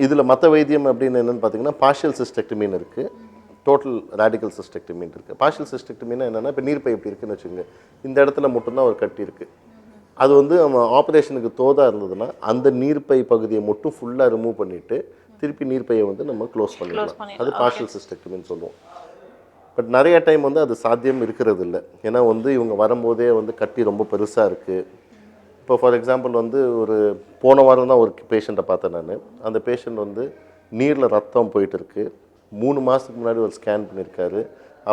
இதில் மற்ற வைத்தியம் அப்படின்னு என்னென்னு பார்த்தீங்கன்னா பார்ஷியல் சிஸ்டெக்டமின்னு இருக்குது, டோட்டல் ரேடிக்கல் சிஸ்டெக்டமின்னு இருக்குது. பார்ஷியல் சிஸ்டெக்டமின்னா என்னென்னா, இப்போ நீர்ப்பை எப்படி இருக்குன்னு வச்சுக்கோங்க, இந்த இடத்துல மட்டும்தான் ஒரு கட்டி இருக்குது. அது வந்து நம்ம ஆப்ரேஷனுக்கு தோதாக இருந்ததுன்னா அந்த நீர்ப்பை பகுதியை மட்டும் ஃபுல்லாக ரிமூவ் பண்ணிவிட்டு திருப்பி நீர்ப்பையை வந்து நம்ம க்ளோஸ் பண்ணிடலாம். அது பார்ஷியல் சிஸ்டெக்டமின்னு சொல்லுவோம். பட் நிறைய டைம் வந்து அது சாத்தியம் இருக்கிறது இல்லை. ஏன்னா வந்து இவங்க வரும்போதே வந்து கட்டி ரொம்ப பெருசாக இருக்குது. இப்போ ஃபார் எக்ஸாம்பிள் வந்து ஒரு போன வாரம் தான் ஒரு பேஷண்ட்டை பார்த்தேன் நான். அந்த பேஷண்ட் வந்து நீரில் ரத்தம் போயிட்டு இருக்கு. 3 மாதத்துக்கு முன்னாடி ஒரு ஸ்கேன் பண்ணியிருக்காரு.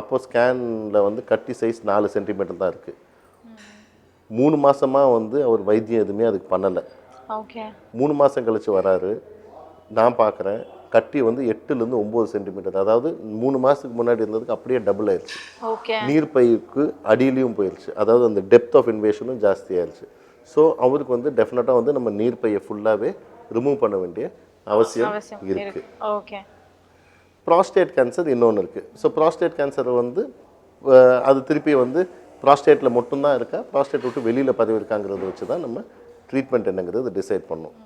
அப்போ ஸ்கேனில் வந்து கட்டி சைஸ் 4 சென்டிமீட்டர் தான் இருக்குது. 3 மாதமாக வந்து அவர் வைத்தியம் எதுவுமே அதுக்கு பண்ணலை. ஓகே. 3 மாதம் கழித்து வராரு. நான் பார்க்குறேன் கட்டி வந்து 8லேருந்து 9 சென்டிமீட்டர். அதாவது 3 மாதத்துக்கு முன்னாடி இருந்ததுக்கு அப்படியே டபுள் ஆயிடுச்சு. நீர்ப்பைக்கு அடியிலையும் போயிடுச்சு. அதாவது அந்த டெப்த் ஆஃப் இன்வேஷனும் ஜாஸ்தி ஆயிடுச்சு. ஸோ அவருக்கு வந்து டெஃபினட்டாக வந்து நம்ம நீர்ப்பையை ஃபுல்லாகவே ரிமூவ் பண்ண வேண்டிய அவசியம் இருக்குது. ஓகே. ப்ராஸ்டேட் கேன்சர் இன்னொன்று இருக்குது. ஸோ ப்ராஸ்டேட் கேன்சர் வந்து அது திருப்பி வந்து ப்ராஸ்டேட்டில் மட்டும்தான் இருக்கா, ப்ராஸ்டேட் விட்டு வெளியில் பதவி இருக்காங்கிறத வச்சு தான் நம்ம ட்ரீட்மெண்ட் என்னங்கிறது டிசைட் பண்ணோம்.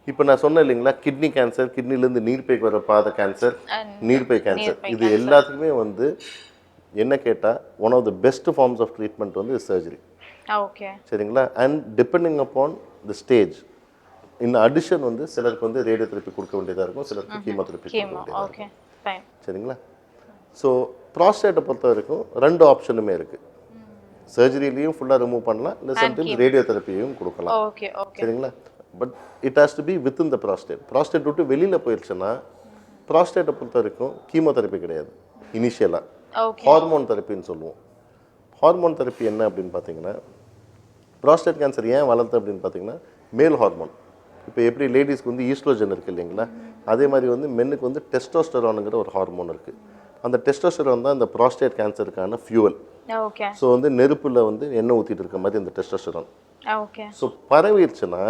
இப்போ நான் சொன்னேன் இல்லைங்களா, கிட்னி கேன்சர், கிட்னிலேருந்து நீர்ப்பைக்கு வர பாத கேன்சர், நீர்ப்பை கேன்சர், இது எல்லாத்துக்குமே வந்து என்ன கேட்டால் one of the best forms of treatment வந்து சர்ஜரி. ஓகே. சரிங்களா. And depending upon the stage, இந்த அடிஷன் வந்து சிலருக்கு வந்து ரேடியோதெரப்பி கொடுக்க வேண்டியதாக இருக்கும், சிலருக்கு கீமோதெரப்பி கொடுக்க வேண்டியதாக இருக்கும். சரிங்களா. ஸோ ப்ராஸ்டேட்டை பொறுத்த வரைக்கும் 2 ஆப்ஷனுமே இருக்குது. சர்ஜரிலையும் ஃபுல்லாக ரிமூவ் பண்ணலாம், இல்லை சம்டைம்ஸ் ரேடியோதெரப்பியையும் கொடுக்கலாம். சரிங்களா. But it has to be within the prostate. Prostate விட்டு வெளியில் போயிடுச்சுன்னா ப்ராஸ்டேட்டை பொறுத்த வரைக்கும் கீமோதெரப்பி கிடையாது. இனிஷியலாக ஹார்மோன் தெரப்பின்னு சொல்லுவோம். ஹார்மோன் தெரப்பி என்ன அப்படின்னு பார்த்தீங்கன்னா, ப்ராஸ்டேட் கேன்சர் ஏன் வளர்த்து அப்படின்னு பார்த்தீங்கன்னா, மேல் ஹார்மோன். இப்போ எப்படி லேடிஸ்க்கு வந்து ஈஸ்ட்ரோஜன் இருக்குது இல்லைங்களா, அதே மாதிரி வந்து மென்னுக்கு வந்து டெஸ்டோஸ்டெரானுங்கிற ஒரு ஹார்மோன் இருக்குது. அந்த டெஸ்டோஸ்டெரான் தான் இந்த ப்ராஸ்டேட் கேன்சருக்கான ஃபியூவல். ஸோ வந்து நெருப்பில் வந்து எண்ணெய் ஊற்றிட்டு இருக்க மாதிரி இந்த டெஸ்டோஸ்டெரான். ஸோ பரவிடுச்சுன்னா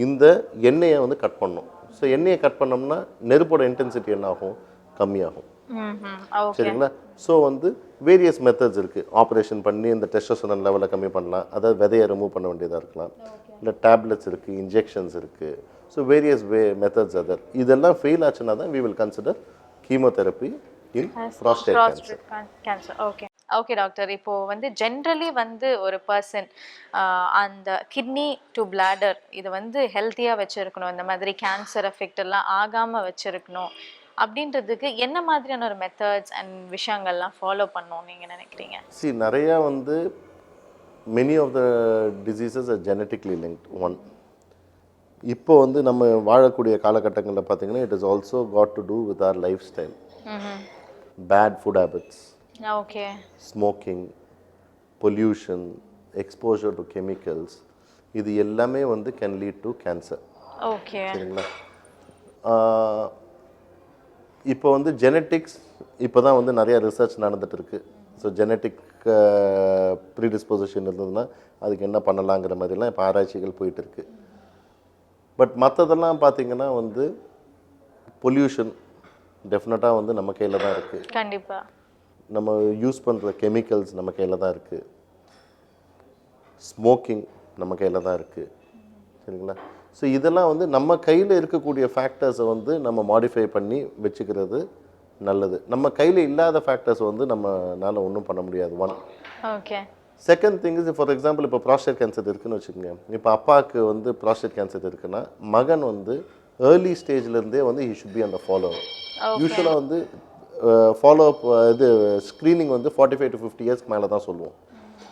இந்த எண்ணெயை வந்து கட் பண்ணணும். ஸோ எண்ணெயை கட் பண்ணோம்னா நெருப்போட இன்டென்சிட்டி என்ன ஆகும், கம்மியாகும். சரிங்களா. ஸோ வந்து வேரியஸ் மெத்தட்ஸ் இருக்குது. ஆப்ரேஷன் பண்ணி இந்த டெஸ்டோஸ்டெரான் லெவலை கம்மி பண்ணலாம், அதாவது விதையை ரிமூவ் பண்ண வேண்டியதாக இருக்கலாம், இல்லை டேப்லெட்ஸ் இருக்குது, இன்ஜெக்ஷன்ஸ் இருக்குது. So various methods other. இதெல்லாம் ஃபெயில் ஆச்சுன்னா தான் we will consider chemotherapy in prostate cancer. Okay. Okay doctor, இப்போ வந்து ஜென்ரலி வந்து ஒரு பர்சன் அந்த கிட்னி டு பிளாடர் இது வந்து ஹெல்த்தியாக வச்சுருக்கணும், இந்த மாதிரி கேன்சர் எஃபெக்ட் எல்லாம் ஆகாமல் வச்சுருக்கணும் அப்படின்றதுக்கு என்ன மாதிரியான ஒரு மெத்தட்ஸ் அண்ட் விஷயங்கள்லாம் ஃபாலோ பண்ணணும் நீங்கள் நினைக்கிறீங்க? நிறையா வந்து many of the diseases are genetically linked. One, இப்போ வந்து நம்ம வாழக்கூடிய காலகட்டங்களில் பார்த்தீங்கன்னா it is also got to do with our lifestyle. Bad food habits, smoking, pollution, exposure to chemicals, இது எல்லாமே வந்து கேன் லீட் டு கேன்சர். சரிங்களா. இப்போ வந்து ஜெனட்டிக்ஸ் இப்போ தான் வந்து நிறைய ரிசர்ச் நடந்துட்டு இருக்கு. ஸோ ஜெனட்டிக் ப்ரீடிஸ்போசிஷன் இருந்ததுன்னா அதுக்கு என்ன பண்ணலாங்கிற மாதிரிலாம் இப்போ ஆராய்ச்சிகள் போயிட்டு இருக்கு. பட் மற்றதெல்லாம் பார்த்தீங்கன்னா வந்து பொல்யூஷன் டெஃபினட்டாக வந்து நம்ம கையில் தான் இருக்குது. கண்டிப்பாக நம்ம யூஸ் பண்ணுற கெமிக்கல்ஸ் நம்ம கையில் தான் இருக்குது. ஸ்மோக்கிங் நம்ம கையில் தான் இருக்குது. சரிங்களா. ஸோ இதெல்லாம் வந்து நம்ம கையில் இருக்கக்கூடிய ஃபேக்டர்ஸை வந்து நம்ம மாடிஃபை பண்ணி வச்சுக்கிறது நல்லது. நம்ம கையில் இல்லாத ஃபேக்டர்ஸ் வந்து நம்மளால் ஒன்றும் பண்ண முடியாது. One. Okay. Second thing is, for example இப்போ ப்ராஸ்டேட் கேன்சர் இருக்குதுன்னு வச்சுக்கோங்க. இப்போ அப்பாவுக்கு வந்து ப்ராஸ்டேட் கேன்சர் இருக்குன்னா மகன் வந்து ஏர்லி ஸ்டேஜ்லேருந்தே வந்து ஹி ஷுட் பி அந்த ஃபாலோ. யூஸ்வலாக வந்து ஃபாலோ அப் இது ஸ்க்ரீனிங் வந்து 45 to 50 இயர்ஸ்க்கு மேலே தான் சொல்லுவோம்.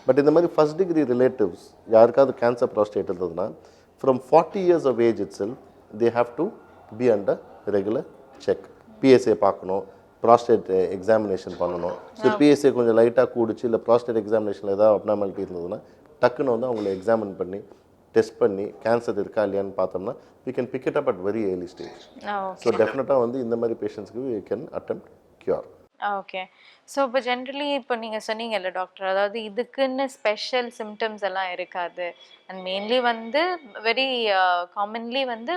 பட் இந்த மாதிரி ஃபர்ஸ்ட் டிகிரி ரிலேட்டிவ்ஸ் யாருக்காவது கேன்சர் ப்ராஸ்டேட் இருந்ததுன்னா from 40 years of age itself they have to be under regular check. PSA பார்க்கணும், ப்ராஸ்டேட் எக்ஸாமினேஷன் பண்ணணும். ஸோ PSA கொஞ்சம் லைட்டாக கூடிச்சு, இல்லை ப்ராஸ்டேட் எக்ஸாமினேஷனில் ஏதாவது அப்னார்மாலிட்டி இருந்ததுன்னா டக்குன்னு வந்து அவங்கள எக்ஸாமின் பண்ணி டெஸ்ட் பண்ணி கேன்சர் இருக்கா இல்லையான்னு பார்த்தோம்னா we can pick it up at very early stage. So டெஃபினட்டாக வந்து இந்த மாதிரி பேஷண்ட்ஸ்க்கு we can attempt cure. Okay. So இப்போ ஜென்ரலி இப்போ நீங்கள் சொன்னீங்கல்ல டாக்டர், அதாவது இதுக்குன்னு ஸ்பெஷல் சிம்டம்ஸ் எல்லாம் இருக்காது, அண்ட் மெயின்லி வந்து வெரி காமன்லி வந்து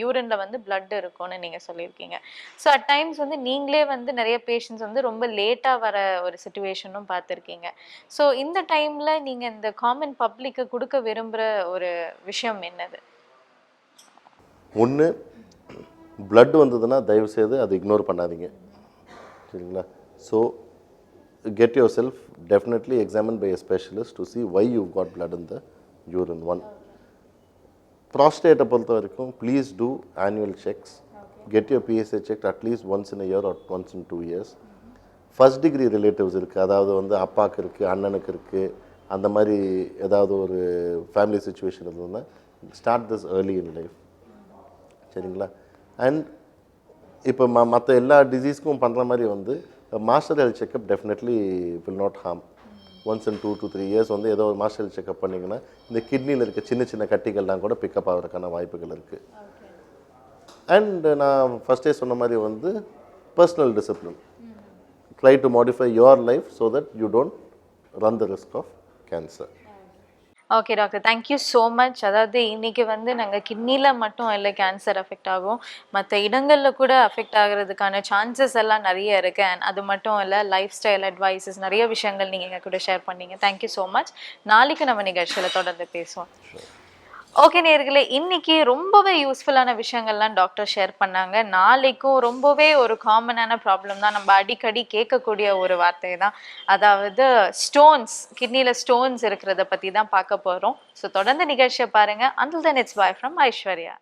யூரினில் வந்து பிளட் இருக்கும்னு நீங்கள் சொல்லியிருக்கீங்க. ஸோ அட் டைம்ஸ் வந்து நீங்களே வந்து நிறைய பேஷண்ட்ஸ் வந்து ரொம்ப லேட்டாக வர ஒரு சுச்சுவேஷனும் பார்த்துருக்கீங்க. ஸோ இந்த டைமில் நீங்கள் இந்த காமன் பப்ளிக்கு கொடுக்க விரும்புகிற ஒரு விஷயம் என்னது? ஒன்று, blood வந்ததுன்னா தயவு செய்து அதை இக்னோர் பண்ணாதீங்க, சரிங்களா? So get yourself definitely examined by a specialist to see why you've got blood in the urine. One, prostate பொறுத்த வரைக்கும் please do annual checks. Get your PSA checked at least once in a year or once in 2 years. First degree relatives இருக்குது, அதாவது வந்து அப்பாவுக்கு இருக்குது, அண்ணனுக்கு இருக்குது, அந்த மாதிரி ஏதாவது ஒரு ஃபேமிலி சுச்சுவேஷன் இருந்ததுன்னா start this early in life, சரிங்களா? அண்ட் இப்போ மற்ற எல்லா டிசீஸ்க்கும் பண்ணுற மாதிரி வந்து master health checkup definitely will not harm. Once in 2 to 3 years வந்து ஏதோ ஒரு மாஸ்டர் ஹெல்த் செக்கப் பண்ணிங்கன்னா இந்த கிட்னியில் இருக்க சின்ன சின்ன கட்டிகள்லாம் கூட பிக்கப் ஆகிறதுக்கான வாய்ப்புகள் இருக்குது. அண்ட் நான் ஃபஸ்ட்டே சொன்ன மாதிரி வந்து personal discipline. Try to modify your life so that you don't run the risk of cancer. Okay doctor, thank you so much. அதாவது இன்னைக்கு வந்து நாங்கள் கிட்னியில் மட்டும் இல்லை கேன்சர் அஃபெக்ட் ஆகும், மற்ற இடங்களில் கூட அஃபெக்ட் ஆகிறதுக்கான சான்சஸ் எல்லாம் நிறைய இருக்குது. அண்ட் அது மட்டும் இல்லை, லைஃப் ஸ்டைல் அட்வைசஸ் நிறைய விஷயங்கள் நீங்கள் எங்கள் கூட ஷேர் பண்ணீங்க. Thank you so much. நாளைக்கு நம்ம நிகழ்ச்சியில் தொடர்ந்து பேசுவோம். ஓகே நேயர்களே, இன்னைக்கு ரொம்பவே யூஸ்ஃபுல்லான விஷயங்கள்லாம் டாக்டர் ஷேர் பண்ணாங்க. நாளைக்கும் ரொம்பவே ஒரு காமனான ப்ராப்ளம் தான், நம்ம அடிக்கடி கேட்கக்கூடிய ஒரு வார்த்தை தான், அதாவது ஸ்டோன்ஸ், கிட்னியில் ஸ்டோன்ஸ் இருக்கிறத பற்றி தான் பார்க்க போகிறோம். ஸோ தொடர்ந்து நிகழ்ச்சியை பாருங்கள். Until then, it's bye from Aishwarya.